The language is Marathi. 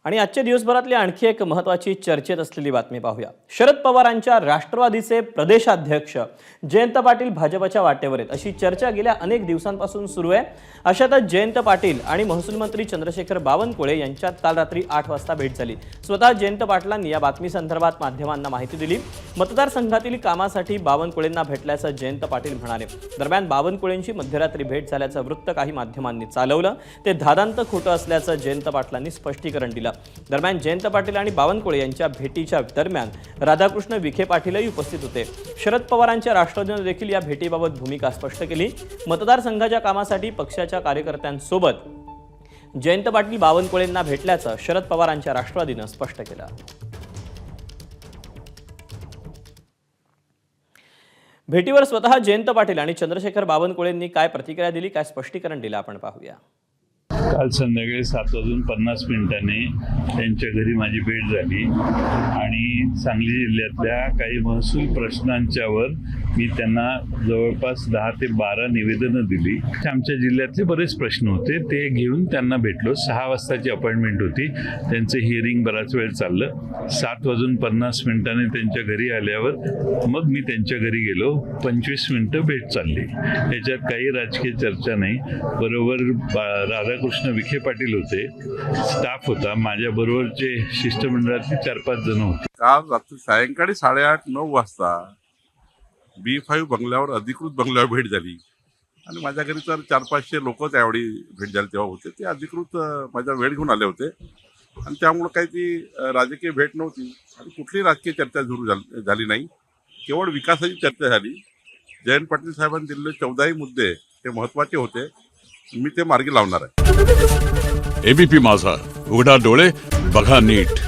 आणि आजच्या दिवसभरातली आणखी एक महत्त्वाची चर्चेत असलेली बातमी पाहूया। शरद पवारांच्या राष्ट्रवादीचे प्रदेशाध्यक्ष जयंत पाटील भाजपच्या वाटेवर आहेत अशी चर्चा गेल्या अनेक दिवसांपासून सुरू आहे। अशातच जयंत पाटील आणि महसूल मंत्री चंद्रशेखर बावनकुळे यांच्यात काल रात्री 8 वाजता भेट झाली। स्वतः जयंत पाटलांनी या बातमी संदर्भात माध्यमांना माहिती दिली। मतदारसंघातील कामासाठी बावनकुळेंना भेटल्याचं जयंत पाटील म्हणाले। दरम्यान बावनकुळेंची मध्यरात्री भेट झाल्याचं वृत्त काही माध्यमांनी चालवलं, ते धादांत खोटं असल्याचं जयंत पाटलांनी स्पष्टीकरण दिलं। दरम्यान जयंत पाटील आणि बावनकुळे यांच्या भेटीच्या दरम्यान राधाकृष्ण विखे पाटीलही उपस्थित होते। शरद पवारांच्या राष्ट्रवादीने देखील या भेटीबाबत भूमिका स्पष्ट केली। मतदारसंघाच्या कामासाठी पक्षाच्या कार्यकर्त्यांसोबत जयंत पाटील बावनकुळेंना भेटल्याचं शरद पवारांच्या राष्ट्रवादीने स्पष्ट केलं। भेटीवर स्वतः जयंत पाटील आणि चंद्रशेखर बावनकुळेंनी काय प्रतिक्रिया दिली, काय स्पष्टीकरण दिलं आपण पाहूया। काल संध्याकाळी 7:50 त्यांच्या घरी माझी भेट झाली आणि सांगली जिल्ह्यातल्या काही महसूल प्रश्नांच्यावर मी त्यांना जवळपास 10 ते 12 निवेदनं दिली। आमच्या जिल्ह्यातले बरेच प्रश्न होते, ते घेऊन त्यांना भेटलो। 6 वाजताची अपॉइंटमेंट होती, त्यांचं हिअरिंग बराच वेळ चाललं। 7:50 त्यांच्या घरी आल्यावर मग मी त्यांच्या घरी गेलो। 25 मिनिटं भेट चालली, त्याच्यात काही राजकीय चर्चा नाही। बरोबर राधाकृष्ण विखे पाटील होते, स्टाफ होता, माझ्या बरोबरचे शिष्टमंडळातले 4-5 जण होते। काल रात्री सायंकाळी 8:30-9 वाजता B5 बंगल्यावर, अधिकृत बंगल्यावर भेट झाली आणि माझ्या घरी तर 400-500 लोक त्यावेळी भेट झाली तेव्हा होते। ते अधिकृत माझा वेळ घेऊन आले होते आणि त्यामुळे काही ती राजकीय भेट नव्हती आणि कुठलीही राजकीय चर्चा सुरू झाली नाही, केवळ विकासाची चर्चा झाली। जयंत पाटील साहेबांनी दिलेले 14 मुद्दे ते महत्त्वाचे होते, मी ते मार्गी लावणार आहे। एबीपी माझा, उघडा डोळे बघा नीट।